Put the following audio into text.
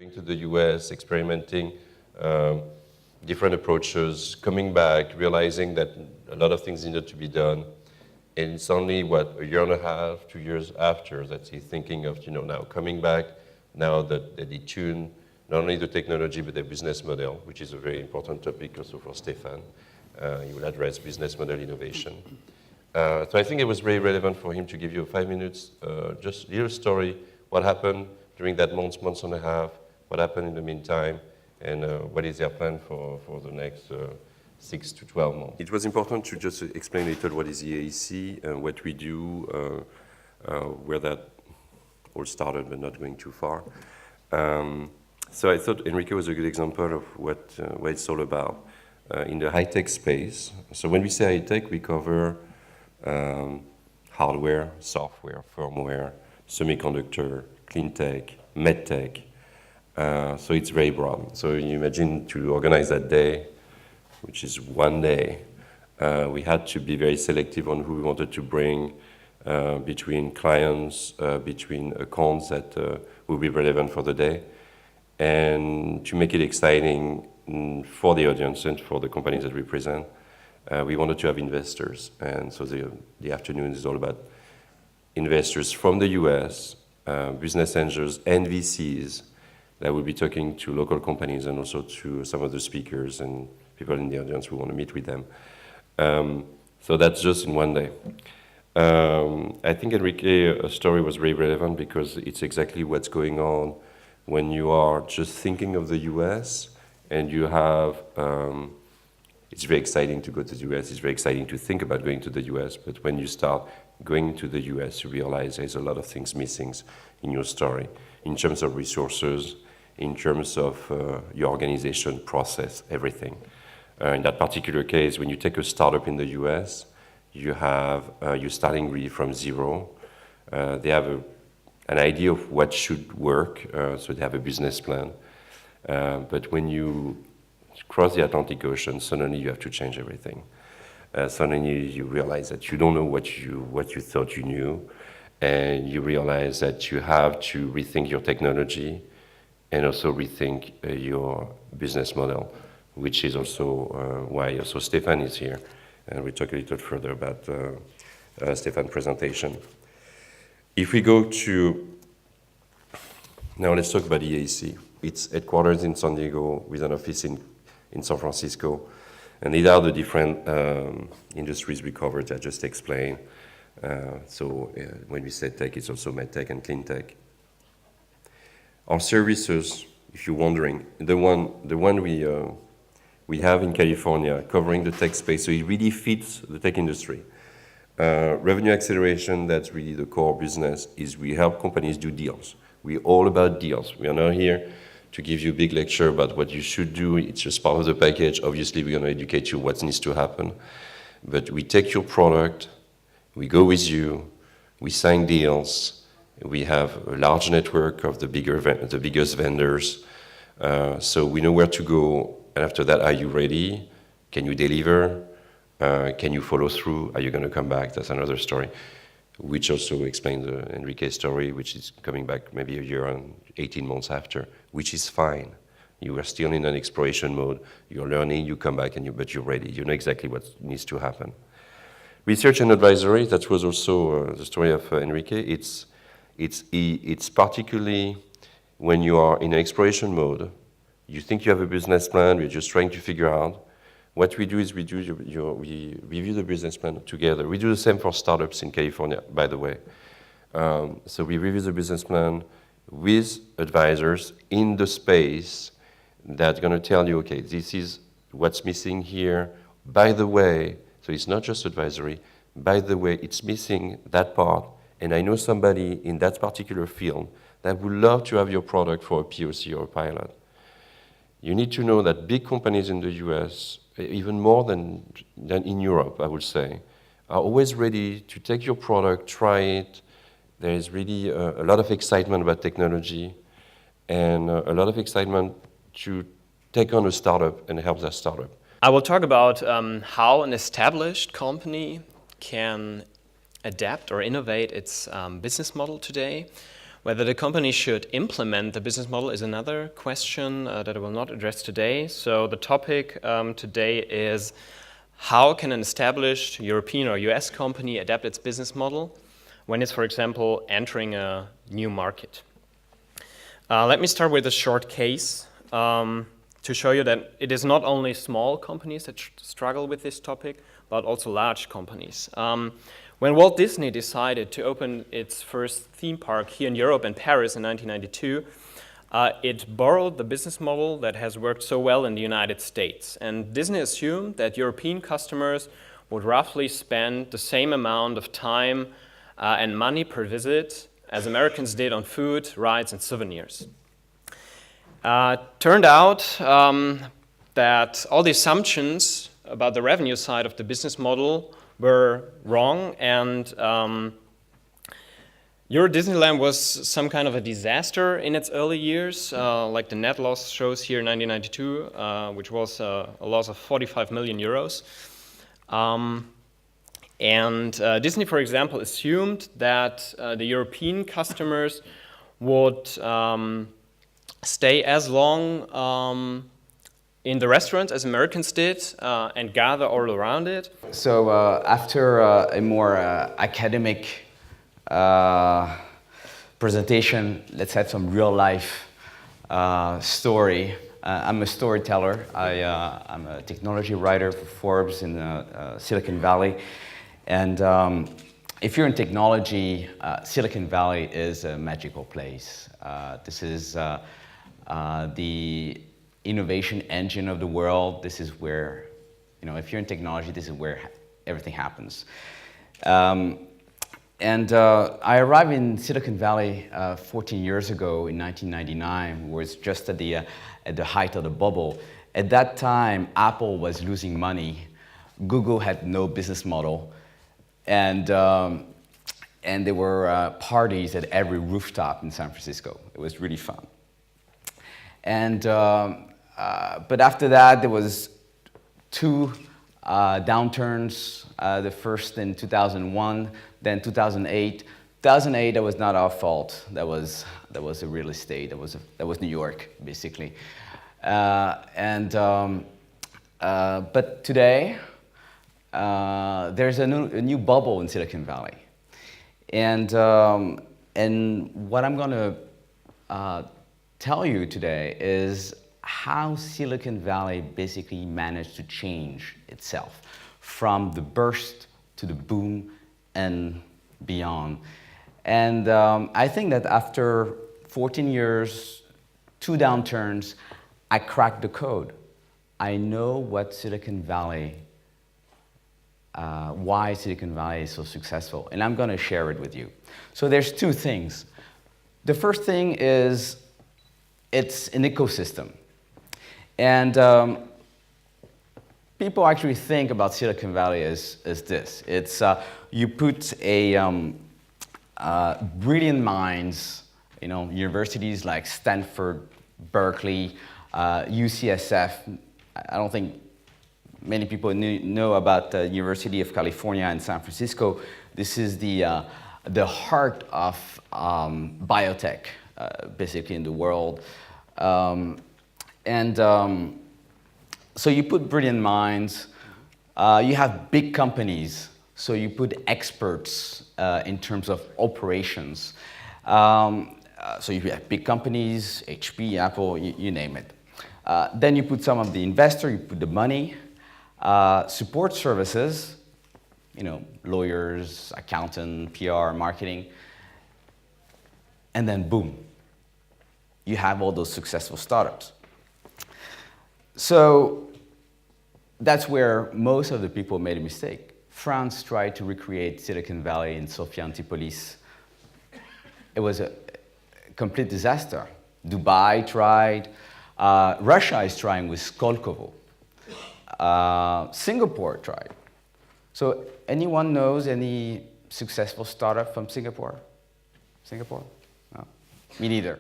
Going to the US, experimenting different approaches, coming back, realizing that a lot of things needed to be done. And it's only, a year and a half, 2 years after that he's thinking of, now coming back, now that they tune not only the technology, but the business model, which is a very important topic also for Stefan. He will address business model innovation. So I think it was very relevant for him to give you 5 minutes, just a little story, what happened during that month and a half, what happened in the meantime, and what is their plan for the next 6 to 12 months. It was important to just explain a little what is EAEC, what we do, where that all started, but not going too far. So I thought Enrique was a good example of what it's all about in the high-tech space. So when we say high-tech, we cover hardware, software, firmware, semiconductor, clean tech, med tech. So it's very broad. So you imagine to organize that day, which is one day, we had to be very selective on who we wanted to bring between clients, between accounts that will be relevant for the day, and to make it exciting for the audience and for the companies that we present. We wanted to have investors, and so the afternoon is all about investors from the US, business angels and VCs that will be talking to local companies and also to some of the speakers and people in the audience who want to meet with them. So that's just in one day. I think Enrique's story was very relevant because it's exactly what's going on when you are just thinking of the US and you have, it's very exciting to go to the US, it's very exciting to think about going to the US, but when you start going to the US, you realize there's a lot of things missing in your story, in terms of resources, in terms of your organization, process, everything. In that particular case, when you take a startup in the US, you have, you're starting really from zero. They have an idea of what should work, so they have a business plan. But when you cross the Atlantic Ocean, suddenly you have to change everything. Suddenly you realize that you don't know what you thought you knew, and you realize that you have to rethink your technology and also rethink your business model, which is also why also Stefan is here. And we'll talk a little further about Stefan's presentation. If we go to, now let's talk about EAEC. It's headquartered in San Diego with an office in San Francisco. And these are the different industries we covered that I just explained. So when we say tech, it's also med tech and clean tech. Our services, if you're wondering, the one we have in California covering the tech space, so it really fits the tech industry. Revenue acceleration, that's really the core business, is we help companies do deals. We're all about deals. We are not here to give you a big lecture about what you should do. It's just part of the package. Obviously, we're going to educate you what needs to happen. But we take your product, we go with you, we sign deals, we have a large network of the biggest vendors, so we know where to go. And after that, are you ready? Can you deliver? Can you follow through? Are you going to come back? That's another story, which also explains Enrique's story, which is coming back maybe a year and 18 months after, which is fine. You are still in an exploration mode. You're learning, you come back, but you're ready. You know exactly what needs to happen. Research and advisory, that was also the story of Enrique. It's particularly when you are in an exploration mode, you think you have a business plan, you're just trying to figure out. What we do is we review the business plan together. We do the same for startups in California, by the way. So we review the business plan with advisors in the space that's going to tell you, okay, this is what's missing here. By the way, so it's not just advisory. By the way, it's missing that part, and I know somebody in that particular field that would love to have your product for a POC or a pilot. You need to know that big companies in the US, even more than in Europe, I would say, are always ready to take your product, try it. There is really a lot of excitement about technology and a lot of excitement to take on a startup and help that startup. I will talk about how an established company can adapt or innovate its business model today, Whether the company should implement the business model is another question that I will not address today. So the topic today is how can an established European or US company adapt its business model when it's, for example, entering a new market. Let me start with a short case to show you that it is not only small companies that struggle with this topic, but also large companies. When Walt Disney decided to open its first theme park here in Europe in Paris in 1992, it borrowed the business model that has worked so well in the United States. And Disney assumed that European customers would roughly spend the same amount of time and money per visit as Americans did on food, rides, and souvenirs. Turned out that all the assumptions about the revenue side of the business model were wrong, and Euro Disneyland was some kind of a disaster in its early years, like the net loss shows here in 1992, which was a loss of 45 million euros. Disney, for example, assumed that the European customers would stay as long in the restaurant as Americans did and gather all around it. So after a more academic presentation, let's have some real life story. I'm a storyteller. I'm a technology writer for Forbes in Silicon Valley. And if you're in technology, Silicon Valley is a magical place. This is the innovation engine of the world. This is where, if you're in technology, this is where everything happens. I arrived in Silicon Valley 14 years ago in 1999, was just at the height of the bubble. At that time, Apple was losing money. Google had no business model. And there were parties at every rooftop in San Francisco. It was really fun. But after that, there was two downturns. The first in 2001, then 2008. 2008, that was not our fault. That was the real estate. That was New York, basically. But today, there's a new bubble in Silicon Valley, and what I'm going to tell you today is how Silicon Valley basically managed to change itself from the burst to the boom and beyond. And I think that after 14 years, 2 downturns, I cracked the code. I know what Silicon Valley, why Silicon Valley is so successful, and I'm going to share it with you. So there's 2 things. The first thing is it's an ecosystem. And people actually think about Silicon Valley as this. It's you put brilliant minds, universities like Stanford, Berkeley, UCSF. I don't think many people know about the University of California in San Francisco. This is the heart of biotech, basically in the world. So you put brilliant minds. You have big companies. So you put experts in terms of operations. So you have big companies, HP, Apple, you name it. Then you put some of the investor, you put the money, support services, lawyers, accountant, PR, marketing, and then boom, you have all those successful startups. So that's where most of the people made a mistake. France tried to recreate Silicon Valley in Sofia Antipolis. It was a complete disaster. Dubai tried. Russia is trying with Skolkovo. Singapore tried. So anyone knows any successful startup from Singapore? Singapore? No. Me neither.